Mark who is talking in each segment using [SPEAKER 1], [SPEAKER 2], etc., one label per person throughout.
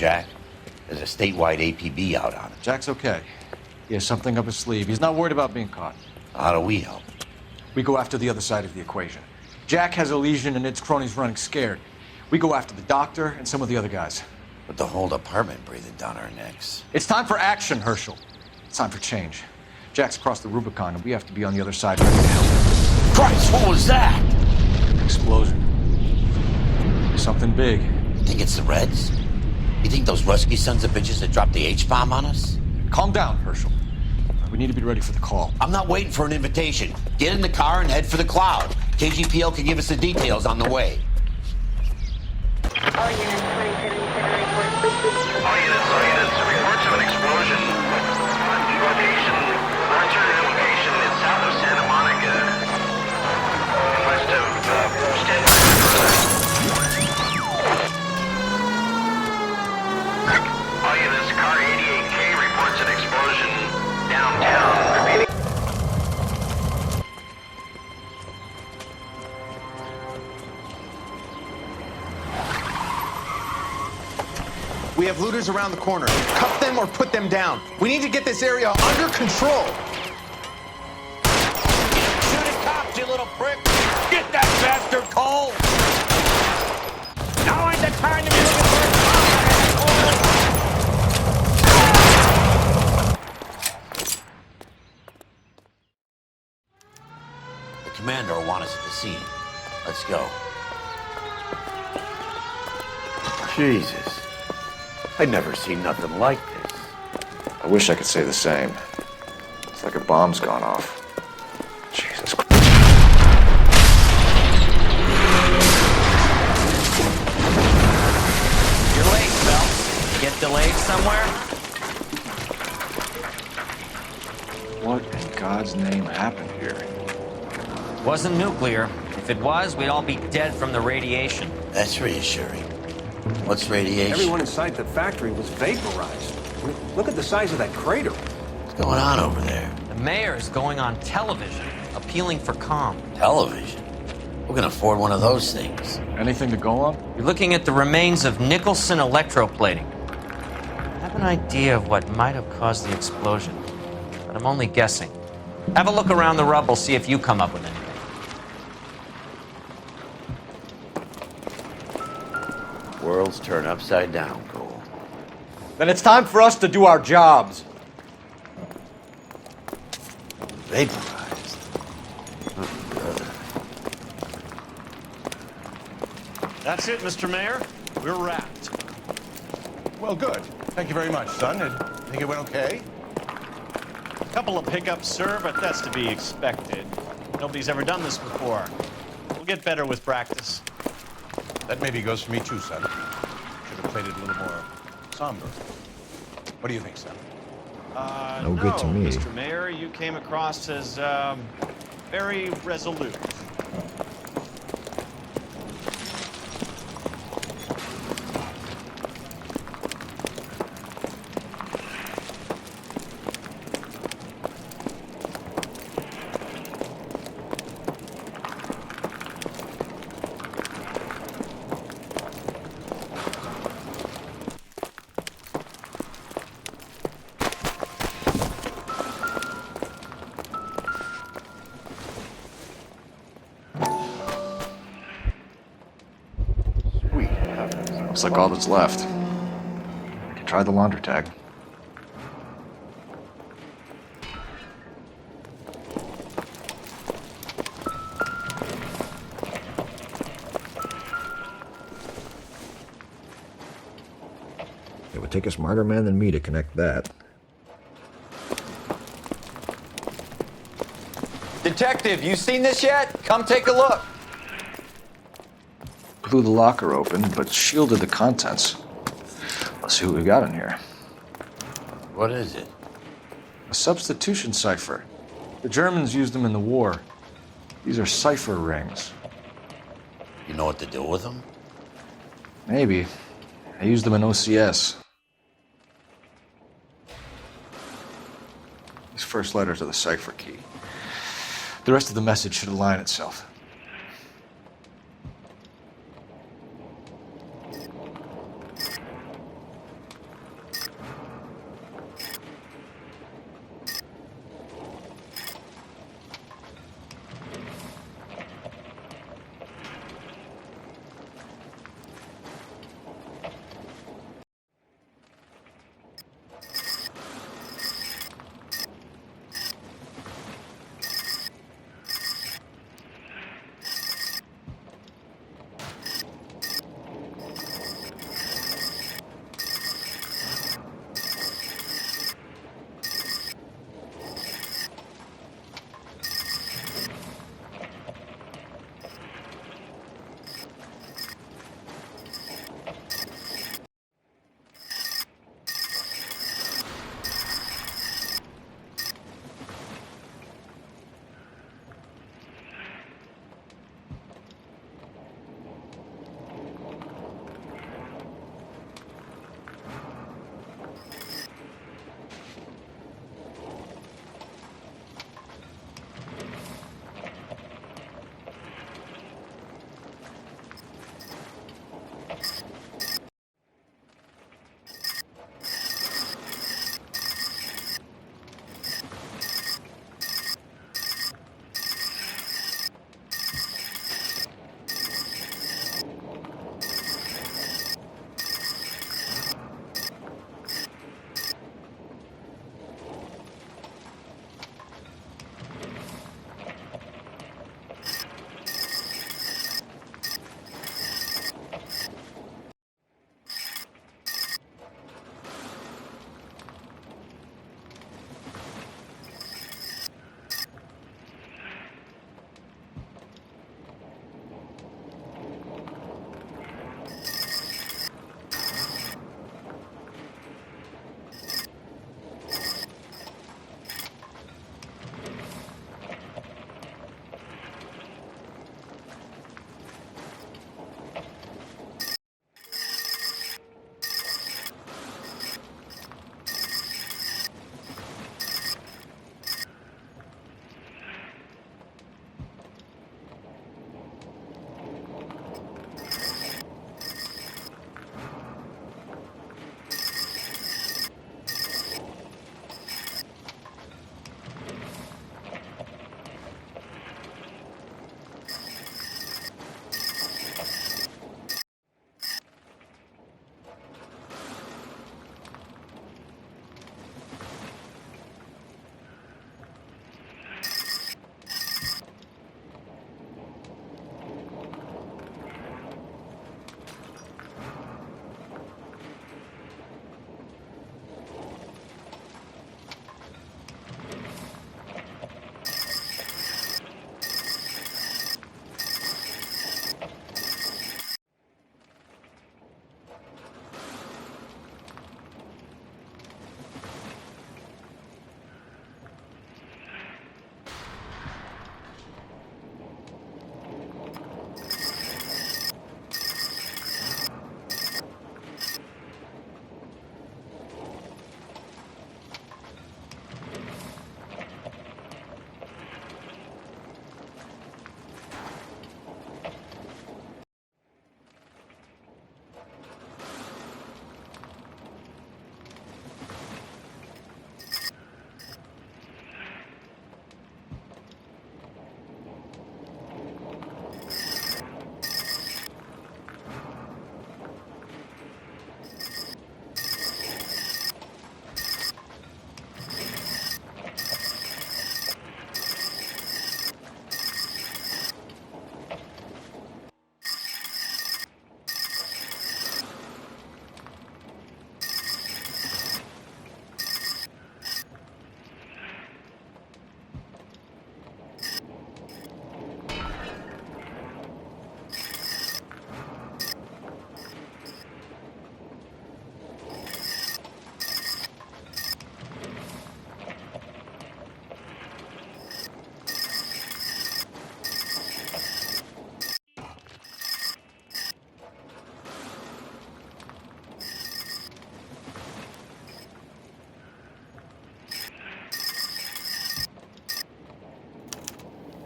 [SPEAKER 1] Jack. There's a statewide APB out on him.
[SPEAKER 2] Jack's okay. He has something up his sleeve. He's not worried about being caught.
[SPEAKER 1] How do we help?
[SPEAKER 2] We go after the other side of the equation. Jack has a lesion and its cronies running scared. We go after the doctor and some of the other guys.
[SPEAKER 1] With the whole department breathing down our necks.
[SPEAKER 2] It's time for action, Herschel. It's time for change. Jack's crossed the Rubicon and we have to be on the other side ready to help.
[SPEAKER 1] Christ, what was that?
[SPEAKER 2] Explosion. Something big.
[SPEAKER 1] You think it's the Reds? You think those Rusky sons of bitches that dropped the H-bomb on us?
[SPEAKER 2] Calm down, Herschel. We need to be ready for the call.
[SPEAKER 1] I'm not waiting for an invitation. Get in the car and head for the cloud. KGPL can give us the details on the way.
[SPEAKER 3] All units, reports of an explosion. Location, alternative location is south of Santa Monica. West of Stanford. All units, car 88K reports an explosion downtown. Repeating.
[SPEAKER 4] We have looters around the corner. Cuff them or put them down. We need to get this area under control.
[SPEAKER 1] Shoot at cops, you little prick! Get that bastard cold! Now ain't the time to be looking for a The commander will want us at the scene. Let's go. Jesus. I'd never seen nothing like this.
[SPEAKER 5] I wish I could say the same. It's like a bomb's gone off. Jesus Christ.
[SPEAKER 6] You're late, Phelps. Get delayed somewhere?
[SPEAKER 5] What in God's name happened here?
[SPEAKER 6] Wasn't nuclear. If it was, we'd all be dead from the radiation.
[SPEAKER 1] That's reassuring. What's radiation?
[SPEAKER 7] Everyone inside the factory was vaporized. I mean, look at the size of that crater.
[SPEAKER 1] What's going on over there?
[SPEAKER 6] The mayor is going on television, appealing for calm.
[SPEAKER 1] Television? Who can afford one of those things?
[SPEAKER 2] Anything to go on?
[SPEAKER 6] You're looking at the remains of Nicholson electroplating. I have an idea of what might have caused the explosion, but I'm only guessing. Have a look around the rubble, see if you come up with anything.
[SPEAKER 1] Worlds turn upside down, Cole.
[SPEAKER 2] Then it's time for us to do our jobs.
[SPEAKER 1] Vaporized. Oh, brother.
[SPEAKER 8] That's it, Mr. Mayor. We're wrapped.
[SPEAKER 9] Well, good. Thank you very much, son. I think it went okay.
[SPEAKER 8] Couple of hiccups, sir, but that's to be expected. Nobody's ever done this before. We'll get better with practice.
[SPEAKER 9] That maybe goes for me too, son. Should have played it a little more somber. What do you think, son?
[SPEAKER 8] No good to me. Mr. Mayor, you came across as, very resolute.
[SPEAKER 5] Looks like all that's left. We can try the laundry tag.
[SPEAKER 10] It would take a smarter man than me to connect that.
[SPEAKER 4] Detective, you seen this yet? Come take a look.
[SPEAKER 5] Blew the locker open, but shielded the contents. Let's see what we got in here.
[SPEAKER 1] What is it?
[SPEAKER 5] A substitution cipher. The Germans used them in the war. These are cipher rings.
[SPEAKER 1] You know what to do with them?
[SPEAKER 5] Maybe. I used them in OCS. These first letters are the cipher key. The rest of the message should align itself.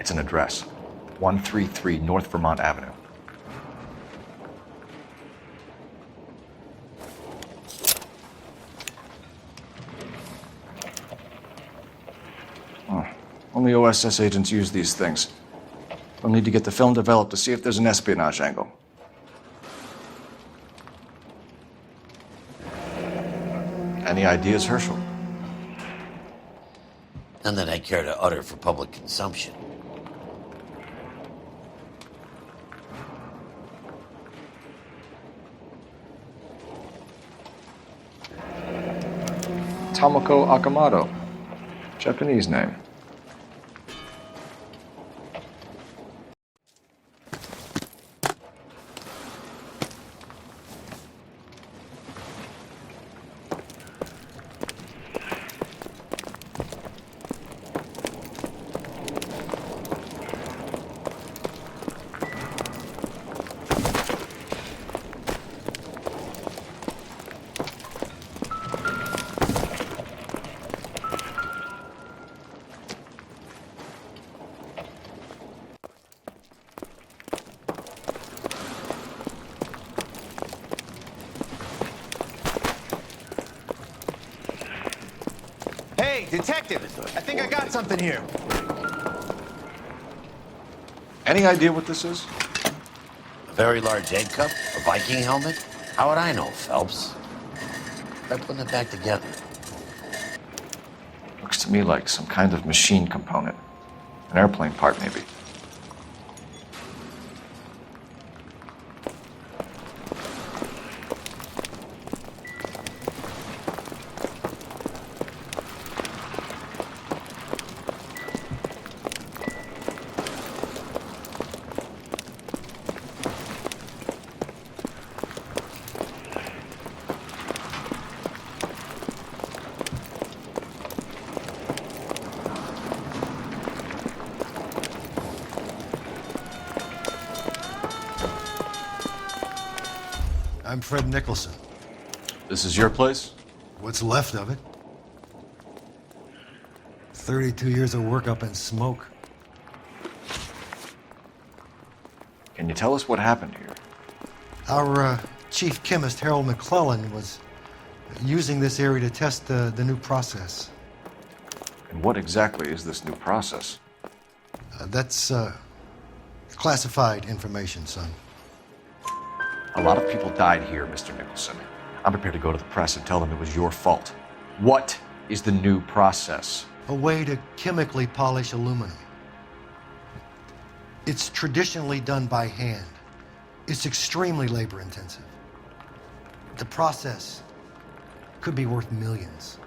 [SPEAKER 2] It's an address. 133 North Vermont Avenue. Oh, only OSS agents use these things. We'll need to get the film developed to see if there's an espionage angle. Any ideas, Herschel?
[SPEAKER 1] None that I care to utter for public consumption.
[SPEAKER 2] Tomoko Akamoto. Japanese name.
[SPEAKER 4] Hey, detective! I think I got something here.
[SPEAKER 2] Any idea what this is?
[SPEAKER 1] A very large egg cup? A Viking helmet? How would I know, Phelps? Try putting it back together.
[SPEAKER 2] Looks to me like some kind of machine component. An airplane part, maybe.
[SPEAKER 11] I'm Fred Nicholson.
[SPEAKER 2] This is your place?
[SPEAKER 11] What's left of it? 32 years of work up in smoke.
[SPEAKER 2] Can you tell us what happened here?
[SPEAKER 11] Our chief chemist, Harold McClellan, was using this area to test the new process.
[SPEAKER 2] And what exactly is this new process?
[SPEAKER 11] That's classified information, son.
[SPEAKER 2] A lot of people died here, Mr. Nicholson. I'm prepared to go to the press and tell them it was your fault. What is the new process?
[SPEAKER 11] A way to chemically polish aluminum. It's traditionally done by hand. It's extremely labor intensive. The process could be worth millions.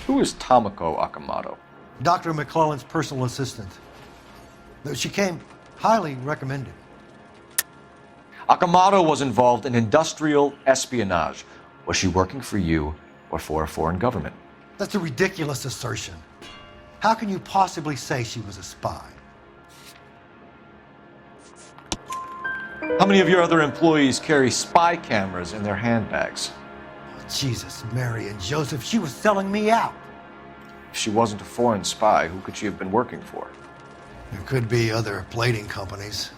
[SPEAKER 2] Who is Tomoko Akamoto?
[SPEAKER 11] Dr. McClellan's personal assistant. She came highly recommended.
[SPEAKER 2] Akamoto was involved in industrial espionage. Was she working for you or for a foreign government?
[SPEAKER 11] That's a ridiculous assertion. How can you possibly say she was a spy?
[SPEAKER 2] How many of your other employees carry spy cameras in their handbags?
[SPEAKER 11] Jesus, Mary, and Joseph, she was selling me out.
[SPEAKER 2] If she wasn't a foreign spy, who could she have been working for?
[SPEAKER 11] There could be other plating companies,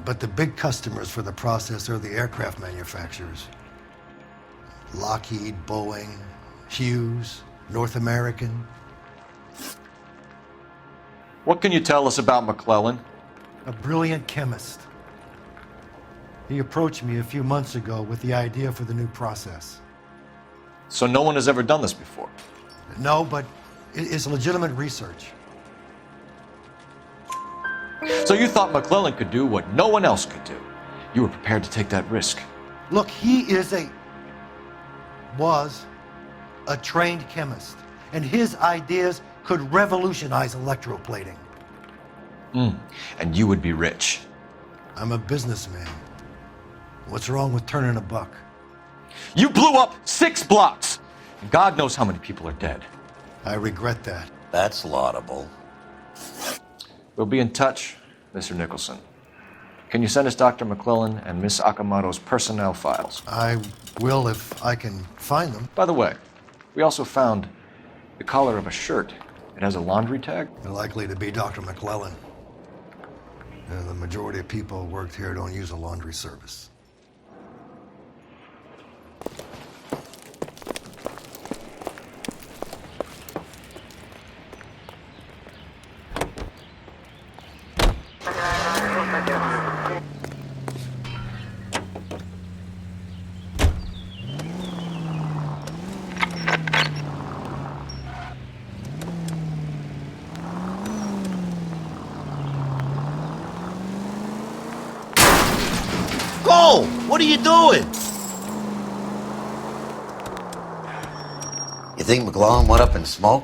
[SPEAKER 11] but the big customers for the process are the aircraft manufacturers. Lockheed, Boeing, Hughes, North American.
[SPEAKER 2] What can you tell us about McClellan?
[SPEAKER 11] A brilliant chemist. He approached me a few months ago with the idea for the new process.
[SPEAKER 2] So no one has ever done this before?
[SPEAKER 11] No, but it's legitimate research.
[SPEAKER 2] So you thought McClellan could do what no one else could do? You were prepared to take that risk?
[SPEAKER 11] Look, he was a trained chemist, and his ideas could revolutionize electroplating.
[SPEAKER 2] And you would be rich.
[SPEAKER 11] I'm a businessman. What's wrong with turning a buck?
[SPEAKER 2] You blew up 6 blocks! God knows how many people are dead.
[SPEAKER 11] I regret that.
[SPEAKER 1] That's laudable.
[SPEAKER 2] We'll be in touch, Mr. Nicholson. Can you send us Dr. McClellan and Miss Akamoto's personnel files?
[SPEAKER 11] I will if I can find them.
[SPEAKER 2] By the way, we also found the collar of a shirt It has a laundry tag?
[SPEAKER 11] Likely to be Dr. McClellan. The majority of people who worked here don't use a laundry service.
[SPEAKER 1] Go! What are you doing? You think McClellan went up in smoke?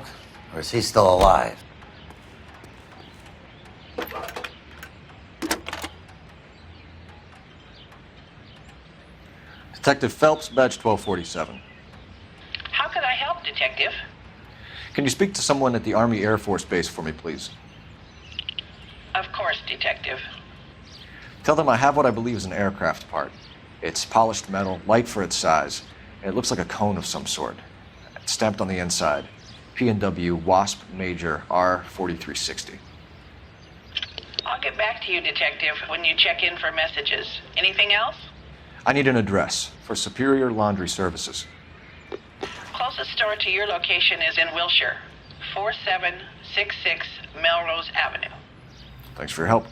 [SPEAKER 1] Or is he still alive?
[SPEAKER 2] Detective Phelps, badge 1247.
[SPEAKER 12] How can I help, Detective?
[SPEAKER 2] Can you speak to someone at the Army Air Force Base for me, please?
[SPEAKER 12] Of course, Detective.
[SPEAKER 2] Tell them I have what I believe is an aircraft part. It's polished metal, light for its size, and it looks like a cone of some sort. It's stamped on the inside. P&W Wasp Major R4360.
[SPEAKER 12] I'll get back to you, Detective, when you check in for messages. Anything else?
[SPEAKER 2] I need an address for Superior Laundry Services.
[SPEAKER 12] Closest store to your location is in Wilshire, 4766 Melrose Avenue.
[SPEAKER 2] Thanks for your help.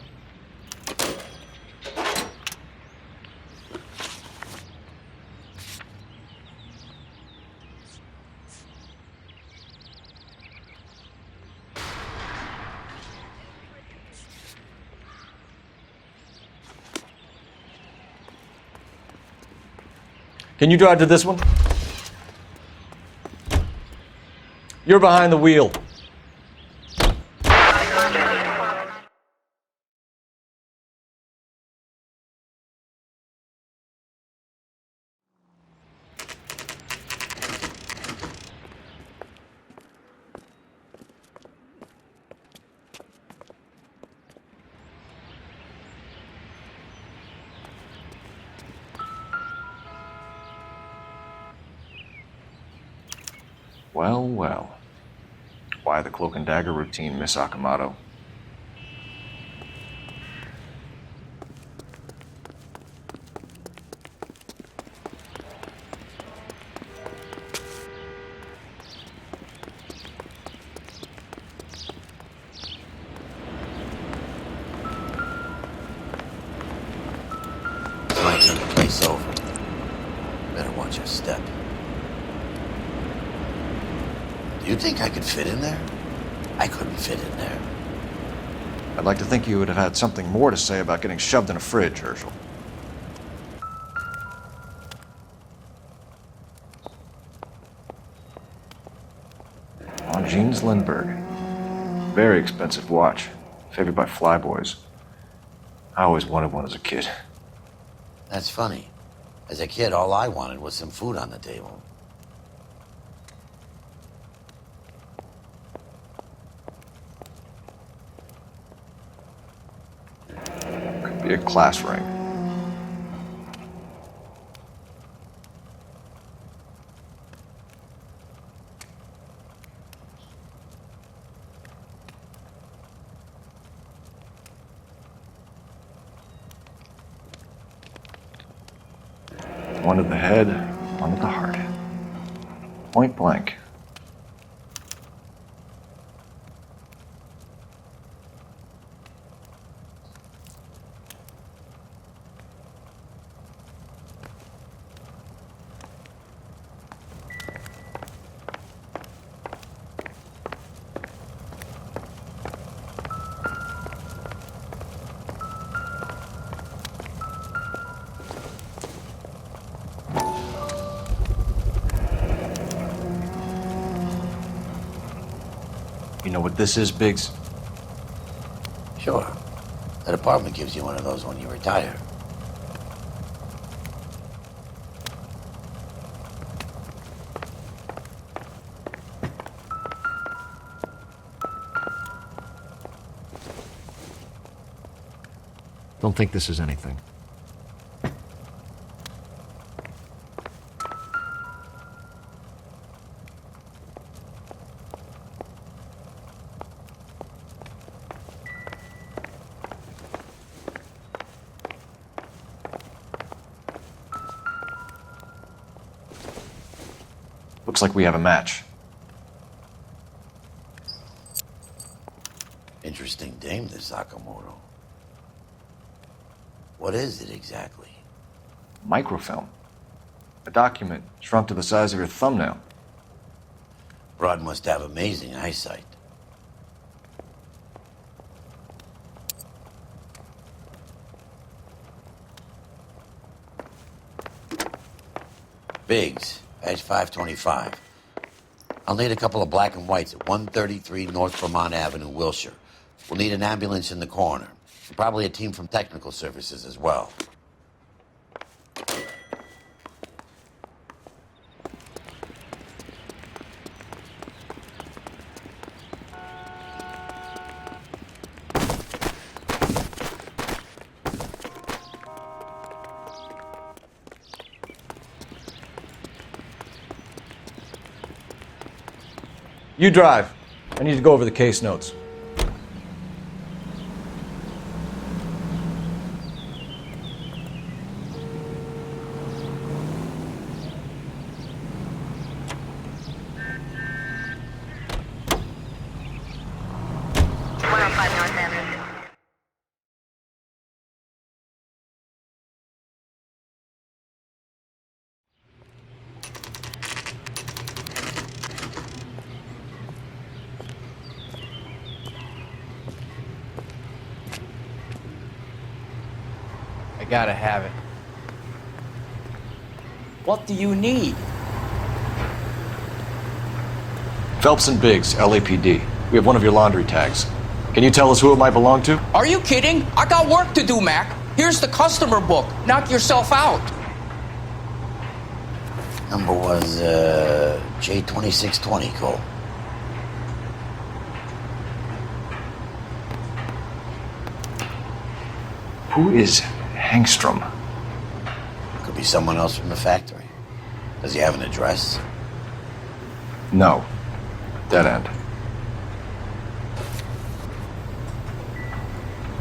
[SPEAKER 2] Can you drive to this one? You're behind the wheel. Well, well. Why the cloak and dagger routine, Miss Akamoto?
[SPEAKER 1] Might turn the place over. Better watch your step. Do you think I could fit in there? I couldn't fit in there.
[SPEAKER 2] I'd like to think you would have had something more to say about getting shoved in a fridge, Herschel. On Jeans Lindbergh. Very expensive watch. Favored by flyboys. I always wanted one as a kid.
[SPEAKER 1] That's funny. As a kid, all I wanted was some food on the table.
[SPEAKER 2] Could be a class ring. One at the head, one at the heart. Point blank. You know what this is, Biggs?
[SPEAKER 1] Sure. That apartment gives you one of those when you retire.
[SPEAKER 5] Don't think this is anything.
[SPEAKER 2] Looks like we have a match.
[SPEAKER 1] Interesting dame, this Sakamoto. What is it exactly?
[SPEAKER 2] Microfilm. A document shrunk to the size of your thumbnail.
[SPEAKER 1] Broad must have amazing eyesight. Biggs, badge 525. I'll need a couple of black and whites at 133 North Vermont Avenue, Wilshire. We'll need an ambulance in the corner. And probably a team from technical services as well.
[SPEAKER 2] You drive. I need to go over the case notes.
[SPEAKER 13] I gotta have it. What do you need?
[SPEAKER 2] Phelps and Biggs, LAPD. We have one of your laundry tags. Can you tell us who it might belong to?
[SPEAKER 13] Are you kidding? I got work to do, Mac. Here's the customer book. Knock yourself out.
[SPEAKER 1] Number was, J2620, Cole.
[SPEAKER 2] Who is Hangstrom?
[SPEAKER 1] Could be someone else from the factory. Does he have an address?
[SPEAKER 2] No. Dead end.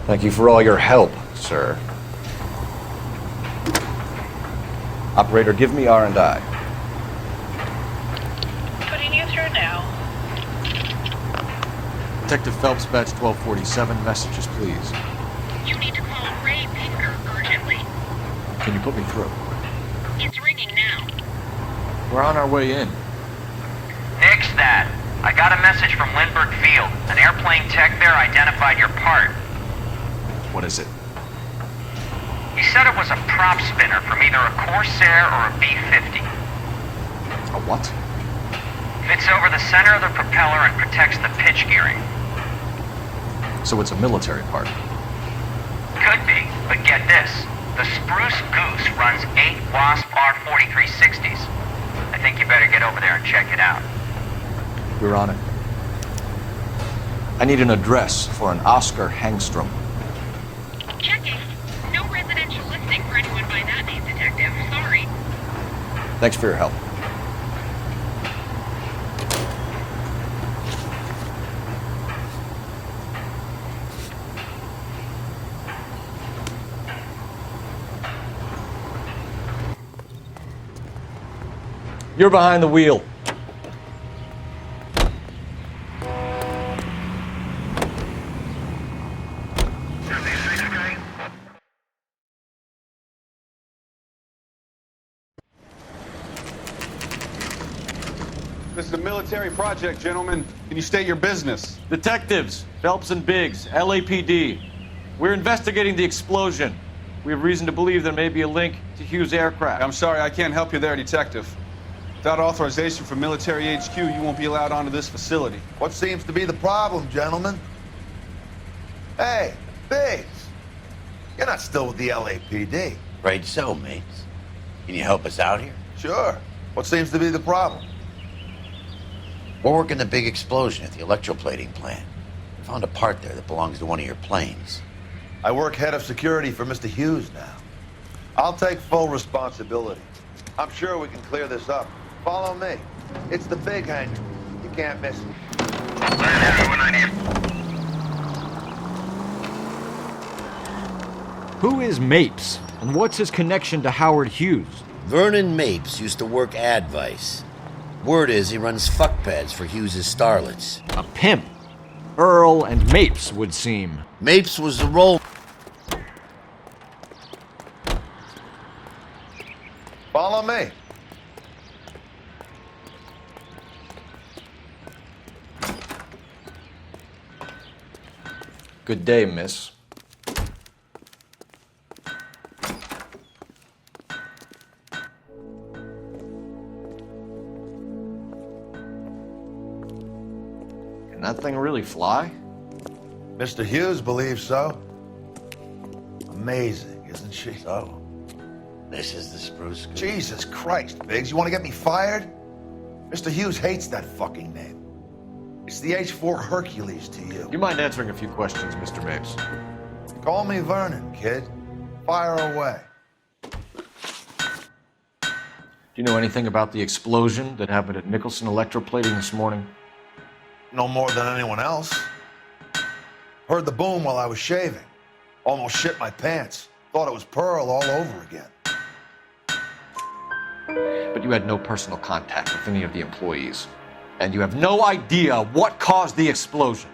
[SPEAKER 2] Thank you for all your help, sir. Operator, give me R&I.
[SPEAKER 12] Putting you through now.
[SPEAKER 2] Detective Phelps, badge 1247. Messages, please.
[SPEAKER 14] You need to call Ray Baker urgently.
[SPEAKER 2] Can you put me through?
[SPEAKER 14] It's ringing now.
[SPEAKER 2] We're on our way in.
[SPEAKER 3] Nix that. I got a message from Lindbergh Field. An airplane tech there identified your part.
[SPEAKER 2] What is it?
[SPEAKER 3] He said it was a prop spinner from either a Corsair or a B-50.
[SPEAKER 2] A what?
[SPEAKER 3] Fits over the center of the propeller and protects the pitch gearing.
[SPEAKER 2] So it's a military part.
[SPEAKER 3] Could be, but get this. The Spruce Goose runs 8 Wasp R4360s. I think you better get over there and check it out.
[SPEAKER 2] We're on it. I need an address for an Oscar Hangstrom.
[SPEAKER 14] Checking. No residential listing for anyone by that name, Detective. Sorry.
[SPEAKER 2] Thanks for your help. You're behind the wheel.
[SPEAKER 4] This is a military project, gentlemen. Can you state your business?
[SPEAKER 5] Detectives, Phelps and Biggs, LAPD. We're investigating the explosion. We have reason to believe there may be a link to Hughes' aircraft.
[SPEAKER 4] I'm sorry, I can't help you there, Detective. Without authorization from Military HQ, you won't be allowed onto this facility.
[SPEAKER 15] What seems to be the problem, gentlemen? Hey, Biggs. You're not still with the LAPD.
[SPEAKER 1] Right so, mates. Can you help us out here?
[SPEAKER 15] Sure. What seems to be the problem?
[SPEAKER 1] We're working the big explosion at the electroplating plant. We found a part there that belongs to one of your planes.
[SPEAKER 15] I work head of security for Mr. Hughes now. I'll take full responsibility. I'm sure we can clear this up. Follow me. It's the big hangar. You can't miss it.
[SPEAKER 10] Who is Mapes, and what's his connection to Howard Hughes?
[SPEAKER 1] Vernon Mapes used to work Advice. Word is he runs fuck pads for Hughes' starlets.
[SPEAKER 2] A pimp. Earl and Mapes would seem.
[SPEAKER 1] Mapes was the role.
[SPEAKER 15] Follow me.
[SPEAKER 2] Good day, miss. Can that thing really fly?
[SPEAKER 15] Mr. Hughes believes so. Amazing, isn't she?
[SPEAKER 1] So, this is the Spruce Goose.
[SPEAKER 15] Jesus Christ, Biggs, you want to get me fired? Mr. Hughes hates that fucking name. It's the H-4 Hercules to you.
[SPEAKER 2] You mind answering a few questions, Mr. Mapes?
[SPEAKER 15] Call me Vernon, kid. Fire away.
[SPEAKER 2] Do you know anything about the explosion that happened at Nicholson Electroplating this morning?
[SPEAKER 15] No more than anyone else. Heard the boom while I was shaving. Almost shit my pants. Thought it was Pearl all over again.
[SPEAKER 2] But you had no personal contact with any of the employees. And you have no idea what caused the explosion.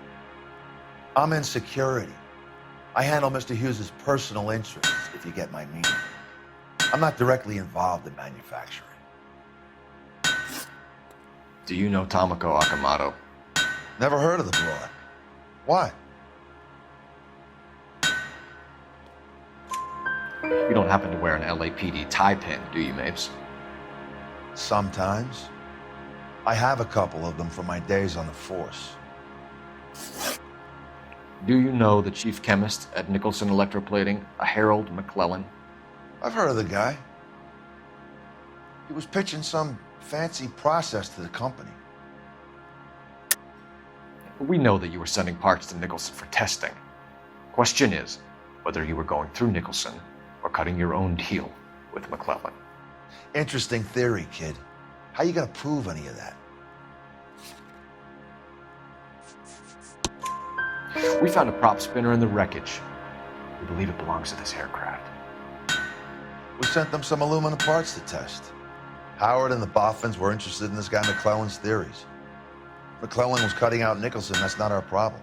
[SPEAKER 15] I'm in security. I handle Mr. Hughes' personal interests, if you get my meaning. I'm not directly involved in manufacturing.
[SPEAKER 2] Do you know Tomoko Akamoto?
[SPEAKER 15] Never heard of the broad. Why?
[SPEAKER 2] You don't happen to wear an LAPD tie pin, do you, Mapes?
[SPEAKER 15] Sometimes. I have a couple of them from my days on the force.
[SPEAKER 2] Do you know the chief chemist at Nicholson Electroplating, a Harold McClellan?
[SPEAKER 15] I've heard of the guy. He was pitching some fancy process to the company.
[SPEAKER 2] We know that you were sending parts to Nicholson for testing. Question is whether you were going through Nicholson or cutting your own deal with McClellan.
[SPEAKER 15] Interesting theory, kid. How you gonna prove any of that?
[SPEAKER 2] We found a prop spinner in the wreckage. We believe it belongs to this aircraft.
[SPEAKER 15] We sent them some aluminum parts to test. Howard and the Boffins were interested in this guy McClellan's theories. McClellan was cutting out Nicholson. That's not our problem.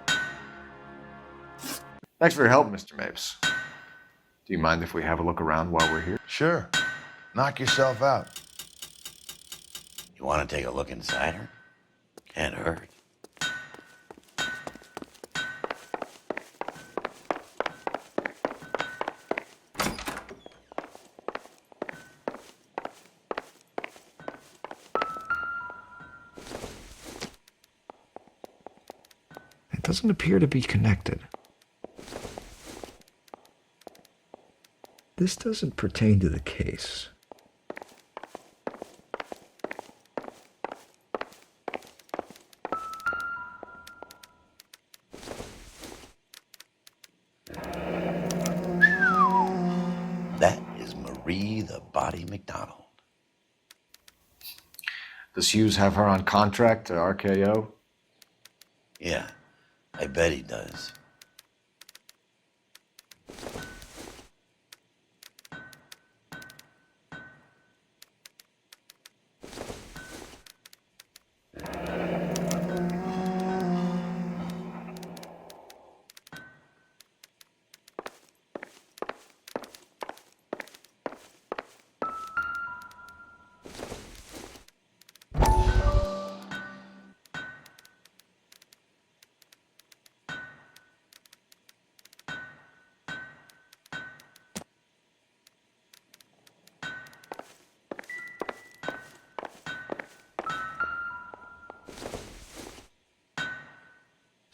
[SPEAKER 2] Thanks for your help, Mr. Mapes. Do you mind if we have a look around while we're here?
[SPEAKER 15] Sure. Knock yourself out.
[SPEAKER 1] You want to take a look inside her? Can't hurt.
[SPEAKER 10] It doesn't appear to be connected. This doesn't pertain to the case.
[SPEAKER 1] That is Marie the Body McDonald.
[SPEAKER 2] Does Hughes have her on contract to RKO?
[SPEAKER 1] Yeah, I bet he does.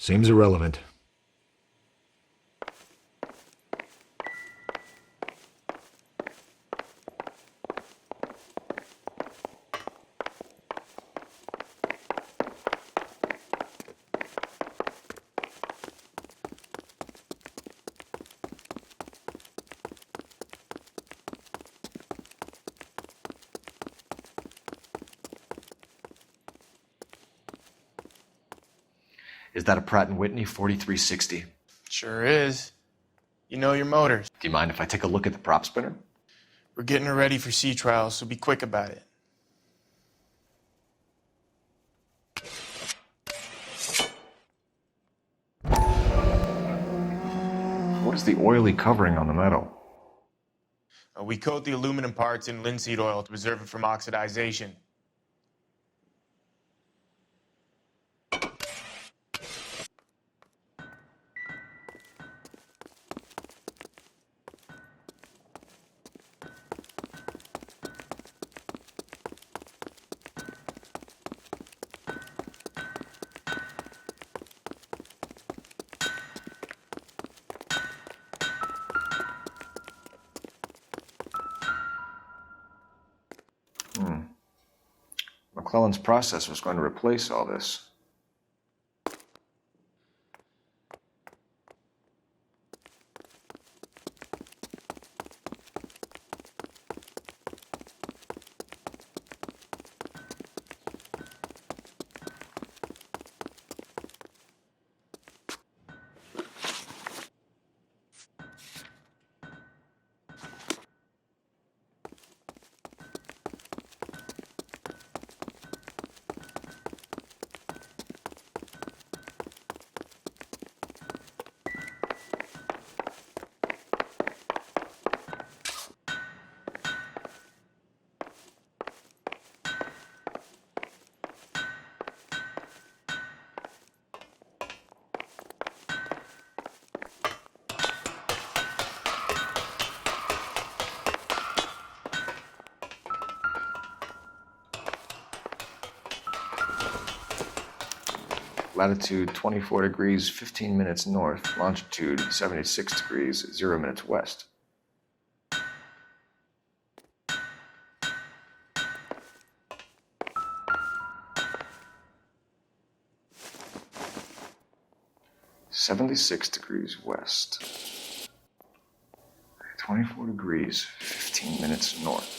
[SPEAKER 10] Seems irrelevant.
[SPEAKER 2] Is that a Pratt & Whitney 4360?
[SPEAKER 16] Sure is. You know your motors.
[SPEAKER 2] Do you mind if I take a look at the prop spinner?
[SPEAKER 16] We're getting her ready for sea trials, so be quick about it.
[SPEAKER 2] is the oily covering on the metal?
[SPEAKER 16] We coat the aluminum parts in linseed oil to preserve it from oxidization.
[SPEAKER 2] McClellan's process was going to replace all this. Latitude 24 degrees, 15 minutes north. Longitude 76 degrees, 0 minutes west. (76 degrees west). 24 degrees, 15 minutes north.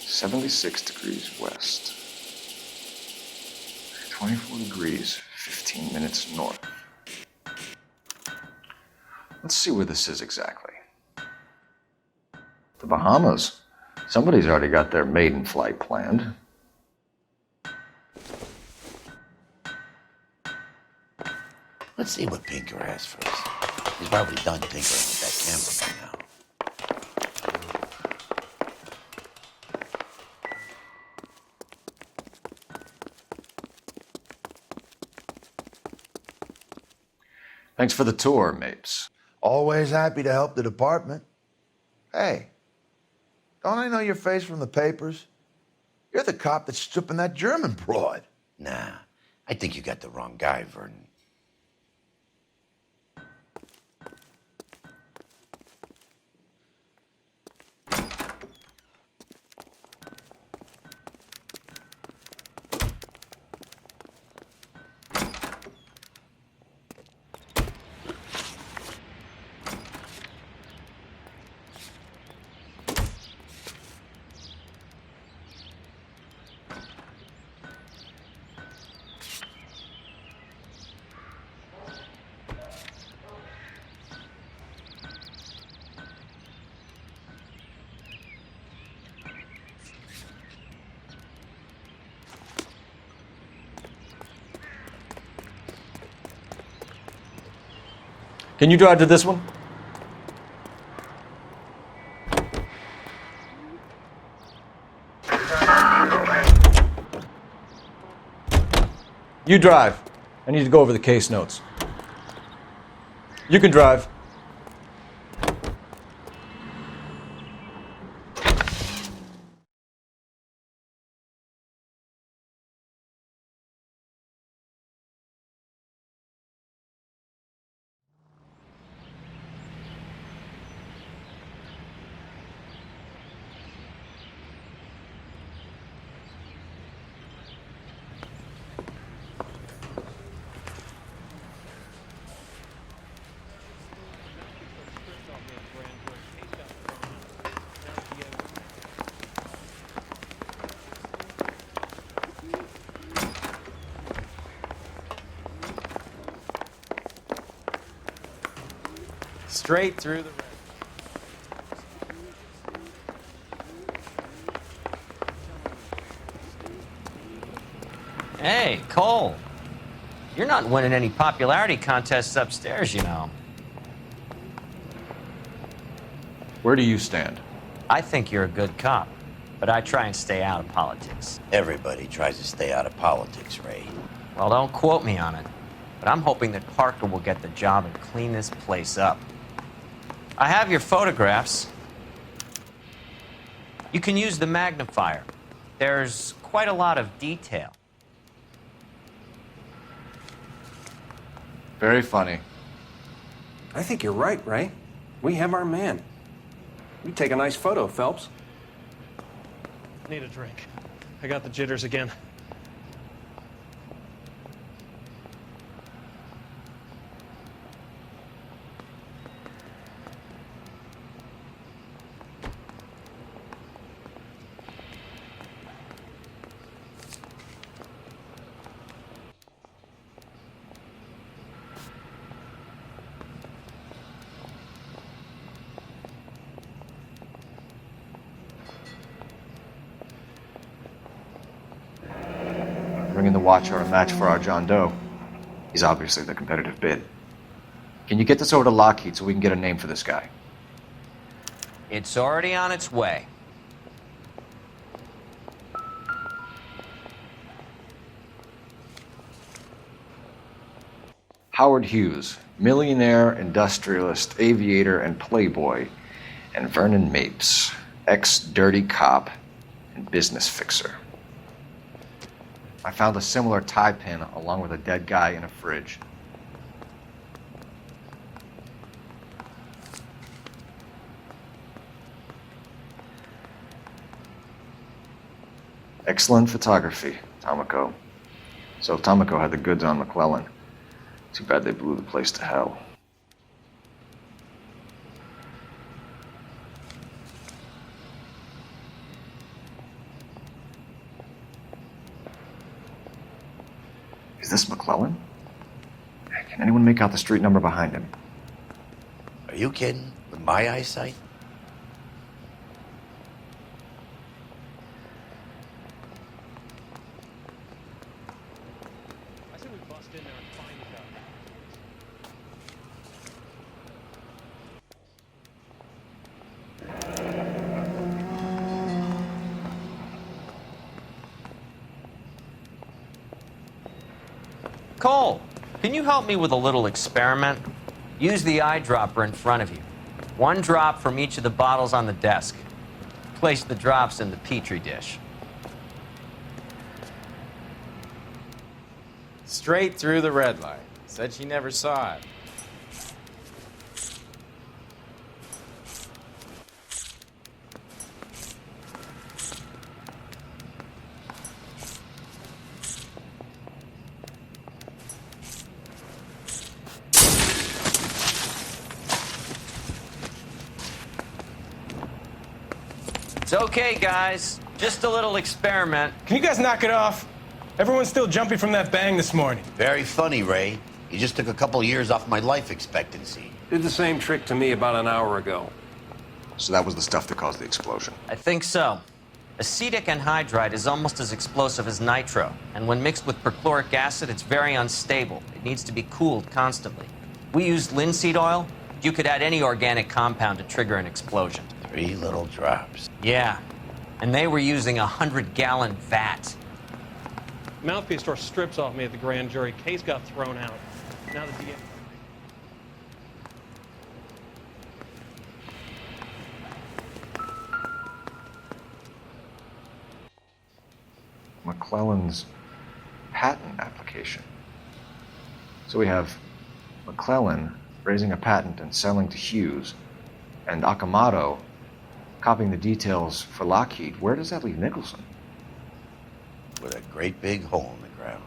[SPEAKER 2] (76 degrees west). 24 degrees, 15 minutes north. Let's see where this is exactly. The Bahamas. Somebody's already got their maiden flight planned.
[SPEAKER 1] Let's see what Pinker has for us. He's probably done tinkering with that camera by now.
[SPEAKER 2] Thanks for the tour, Mapes.
[SPEAKER 15] Always happy to help the department. Hey, don't I know your face from the papers? You're the cop that's stripping that German broad.
[SPEAKER 1] Nah, I think you got the wrong guy, Vernon.
[SPEAKER 2] Can you drive to this one? You drive. I need to go over the case notes. You can drive.
[SPEAKER 16] Straight through the red.
[SPEAKER 6] Hey, Cole. You're not winning any popularity contests upstairs, you know.
[SPEAKER 2] Where do you stand?
[SPEAKER 6] I think you're a good cop, but I try and stay out of politics.
[SPEAKER 1] Everybody tries to stay out of politics, Ray.
[SPEAKER 6] Well, don't quote me on it, but I'm hoping that Parker will get the job and clean this place up. I have your photographs. You can use the magnifier. There's quite a lot of detail.
[SPEAKER 2] Very funny.
[SPEAKER 7] I think you're right, Ray. We have our man. You take a nice photo, Phelps.
[SPEAKER 8] Need a drink. I got the jitters again.
[SPEAKER 2] Bringing the Watcher a match for our John Doe. He's obviously the competitive bid. Can you get this over to Lockheed so we can get a name for this guy?
[SPEAKER 6] It's already on its way.
[SPEAKER 2] Howard Hughes, millionaire, industrialist, aviator, and playboy, and Vernon Mapes, ex-dirty cop and business fixer. I found a similar tie pin along with a dead guy in a fridge. Excellent photography, Tomoko. So Tomoko had the goods on McClellan. Too bad they blew the place to hell. Is this McClellan? Can anyone make out the street number behind him?
[SPEAKER 1] Are you kidding? With my eyesight?
[SPEAKER 8] I say we bust in there and find the guy.
[SPEAKER 6] Cole, can you help me with a little experiment? Use the eyedropper in front of you. One drop from each of the bottles on the desk. Place the drops in the petri dish.
[SPEAKER 17] Straight through the red light. Said she never saw it.
[SPEAKER 6] It's okay, guys. Just a little experiment.
[SPEAKER 18] Can you guys knock it off? Everyone's still jumping from that bang this morning.
[SPEAKER 1] Very funny, Ray. You just took a couple years off my life expectancy.
[SPEAKER 7] Did the same trick to me about an hour ago.
[SPEAKER 2] So that was the stuff that caused the explosion.
[SPEAKER 6] I think so. Acetic anhydride is almost as explosive as nitro, and when mixed with perchloric acid, it's very unstable. It needs to be cooled constantly. We used linseed oil. You could add any organic compound to trigger an explosion.
[SPEAKER 1] 3 little drops.
[SPEAKER 6] Yeah, and they were using a 100-gallon vat.
[SPEAKER 8] Mouthpiece tore strips off me at the grand jury. Case got thrown out. Now the DA...
[SPEAKER 2] McClellan's patent application. So we have McClellan raising a patent and selling to Hughes, and Akamoto copying the details for Lockheed. Where does that leave Nicholson?
[SPEAKER 1] With a great big hole in the ground.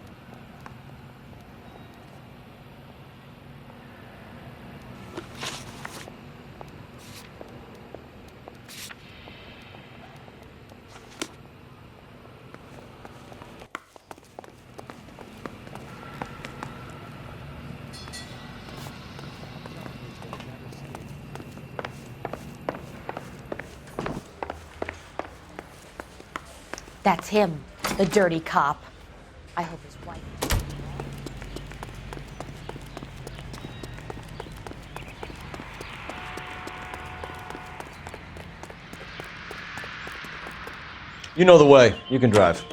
[SPEAKER 19] That's him, the dirty cop. I hope his wife.
[SPEAKER 5] You know the way. You can drive.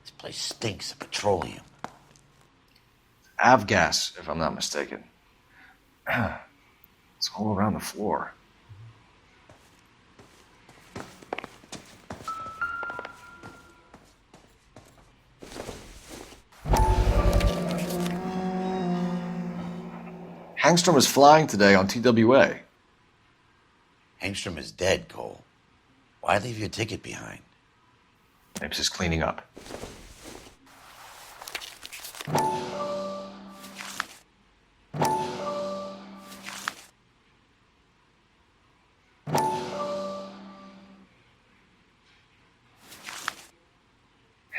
[SPEAKER 1] This place stinks of petroleum.
[SPEAKER 2] Avgas, if I'm not mistaken. It's all around the floor. Hangstrom is flying today on TWA.
[SPEAKER 1] Hangstrom is dead, Cole. Why leave your ticket behind?
[SPEAKER 2] Mapes is cleaning up.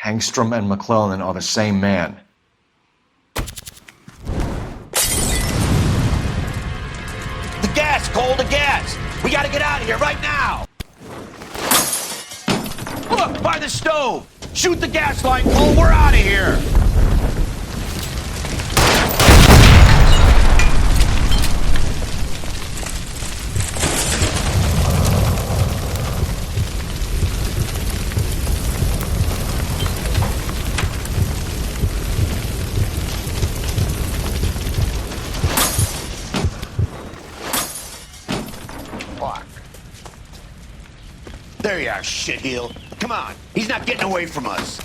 [SPEAKER 2] Hangstrom and McClellan are the same man.
[SPEAKER 1] The gas, Cole, the gas! We gotta get out of here right now! Look, by the stove! Shoot the gas line, Cole, we're out of here! There you are, shitheel. Come on, he's not getting away from us.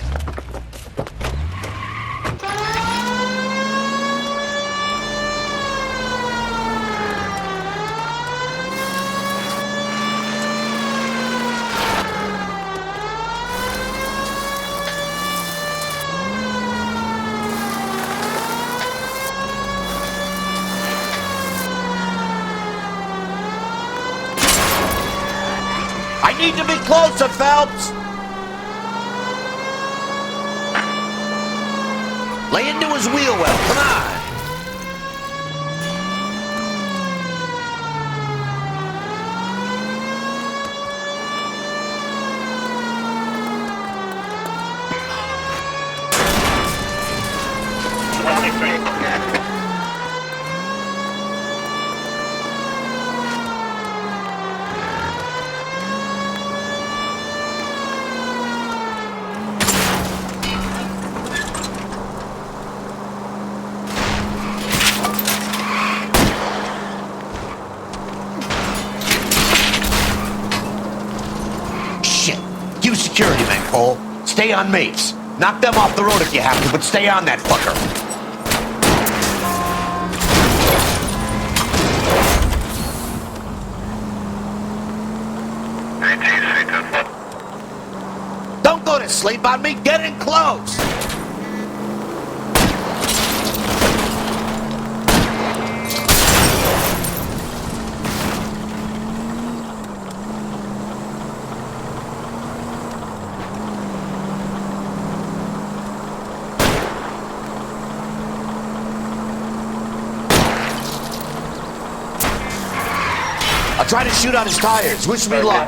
[SPEAKER 1] I need to be closer, Phelps! Lay into his wheel well, come on! Security men, Cole. Stay on Mapes. Knock them off the road if you have to, but stay on that fucker. Don't go to sleep on me. Get in close. I'll try to shoot out his tires. Wish me luck.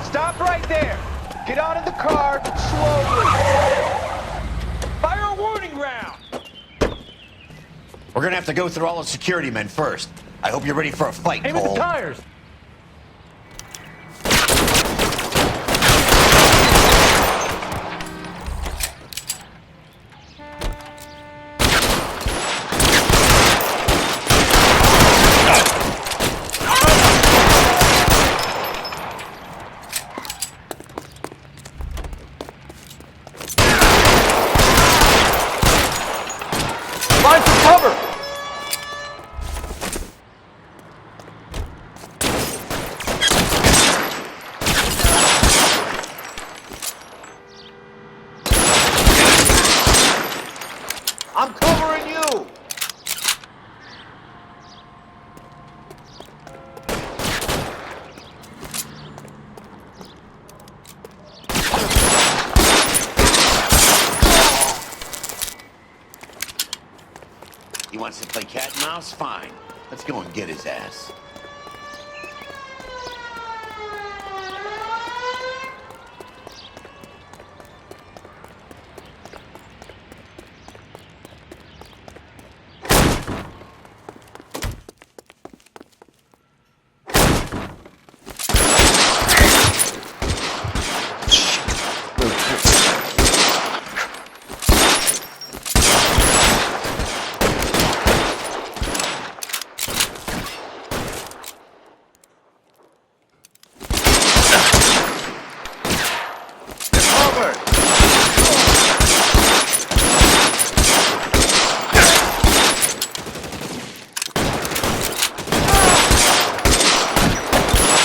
[SPEAKER 4] Stop right there. Get out of the car slowly. Fire a warning round.
[SPEAKER 1] We're gonna have to go through all the security men first. I hope you're ready for a fight,
[SPEAKER 18] Aim at
[SPEAKER 1] Cole.
[SPEAKER 18] the tires.
[SPEAKER 1] Play cat and mouse? Fine. Let's go and get his ass.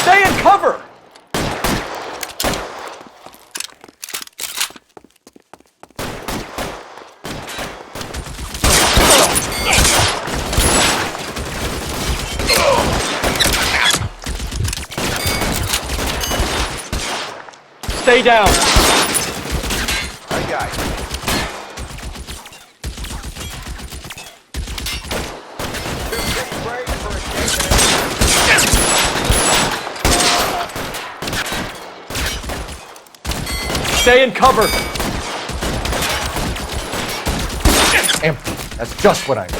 [SPEAKER 2] Stay in cover! Stay down.
[SPEAKER 15] I got you.
[SPEAKER 2] Stay in cover. Empty. That's just what I need.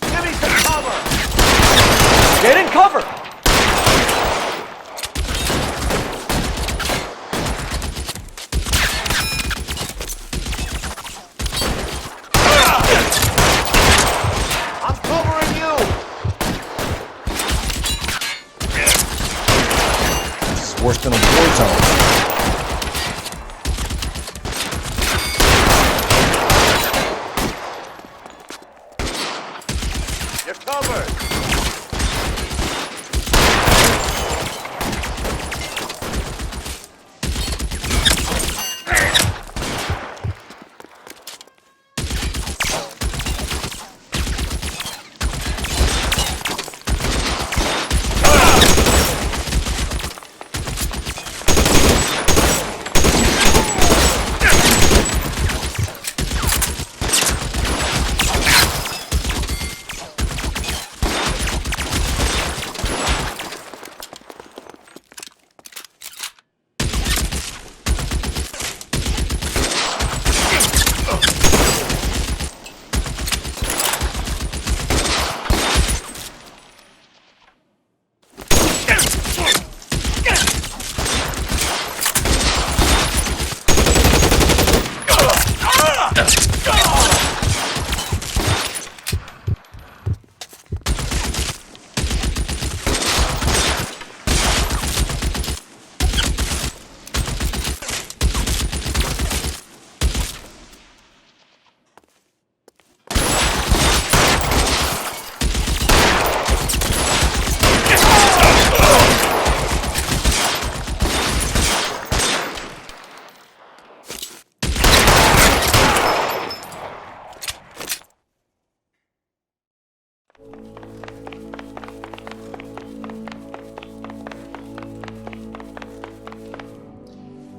[SPEAKER 15] Give me some cover!
[SPEAKER 2] Get in cover!
[SPEAKER 15] I'm covering you!
[SPEAKER 2] This is worse than a war zone.
[SPEAKER 15] You're covered!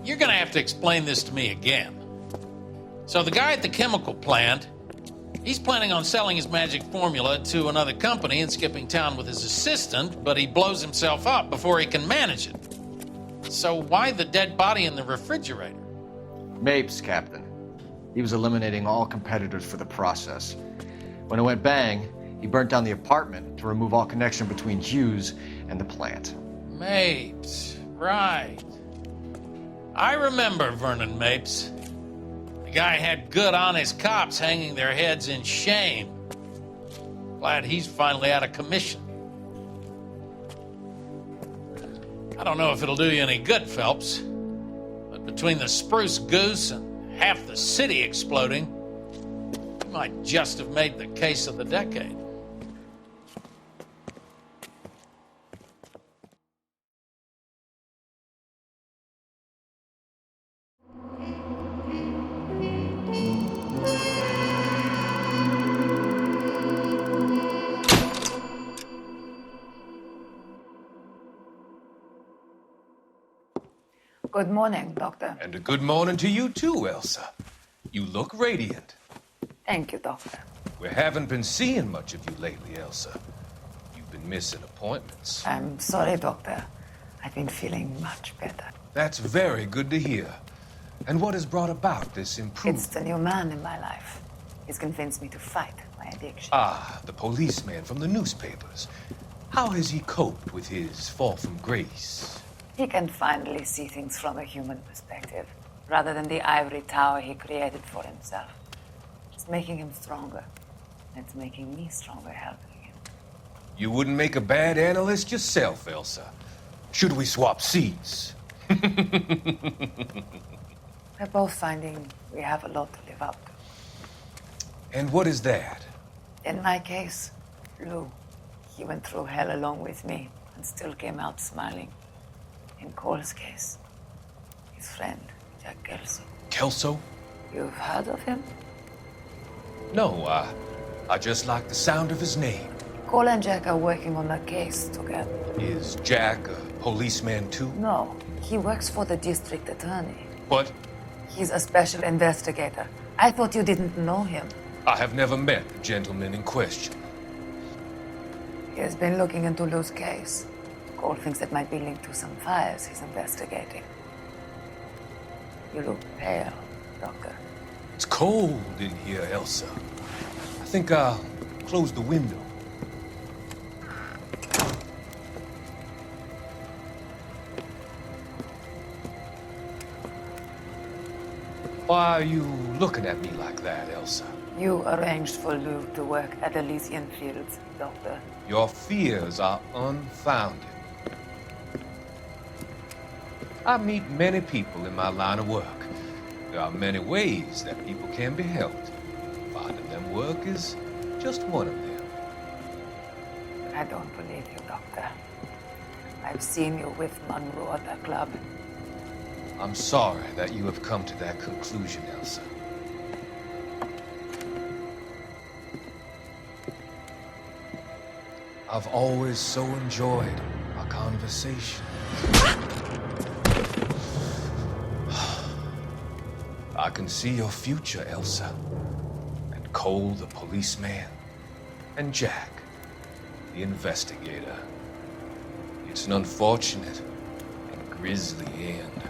[SPEAKER 19] You're gonna have to explain this to me again. So the guy at the chemical plant, he's planning on selling his magic formula to another company and skipping town with his assistant, but he blows himself up before he can manage it. So why the dead body in the refrigerator?
[SPEAKER 2] Mapes, Captain. He was eliminating all competitors for the process. When it went bang, he burnt down the apartment to remove all connection between Hughes and the plant.
[SPEAKER 19] Mapes, right. I remember Vernon Mapes. The guy had good, honest cops hanging their heads in shame. Glad he's finally out of commission. I don't know if it'll do you any good, Phelps, but between the spruce goose and half the city exploding, you might just have made the case of the decade.
[SPEAKER 20] Good morning, Doctor.
[SPEAKER 18] And a good morning to you too, Elsa. You look radiant.
[SPEAKER 20] Thank you, Doctor.
[SPEAKER 18] We haven't been seeing much of you lately, Elsa. You've been missing appointments.
[SPEAKER 20] I'm sorry, Doctor. I've been feeling much better.
[SPEAKER 18] That's very good to hear. And what has brought about this improvement?
[SPEAKER 20] It's the new man in my life. He's convinced me to fight my addiction.
[SPEAKER 18] Ah, the policeman from the newspapers. How has he coped with his fall from grace?
[SPEAKER 20] He can finally see things from a human perspective, rather than the ivory tower he created for himself. It's making him stronger. It's making me stronger helping him.
[SPEAKER 18] You wouldn't make a bad analyst yourself, Elsa. Should we swap seats?
[SPEAKER 20] We're both finding we have a lot to live up to.
[SPEAKER 18] And what is that?
[SPEAKER 20] In my case, Lou. He went through hell along with me and still came out smiling. In Cole's case, his friend, Jack Kelso.
[SPEAKER 18] Kelso?
[SPEAKER 20] You've heard of him?
[SPEAKER 18] No, I just like the sound of his name.
[SPEAKER 20] Cole and Jack are working on a case together.
[SPEAKER 18] Is Jack a policeman too?
[SPEAKER 20] No, he works for the district attorney.
[SPEAKER 18] What?
[SPEAKER 20] He's a special investigator. I thought you didn't know him.
[SPEAKER 18] I have never met the gentleman in question.
[SPEAKER 20] He has been looking into Lou's case. Cole thinks it might be linked to some fires he's investigating. You look pale, Doctor.
[SPEAKER 18] It's cold in here, Elsa. I think I'll close the window. Why are you looking at me like that, Elsa?
[SPEAKER 20] You arranged for Lou to work at Elysian Fields, Doctor.
[SPEAKER 18] Your fears are unfounded. I meet many people in my line of work. There are many ways that people can be helped. Finding them work is just one of them.
[SPEAKER 20] I don't believe you, Doctor. I've seen you with Monroe at the club.
[SPEAKER 18] I'm sorry that you have come to that conclusion, Elsa. I've always so enjoyed our conversation. I can see your future, Elsa. And Cole, the policeman. And Jack, the investigator. It's an unfortunate and grisly end.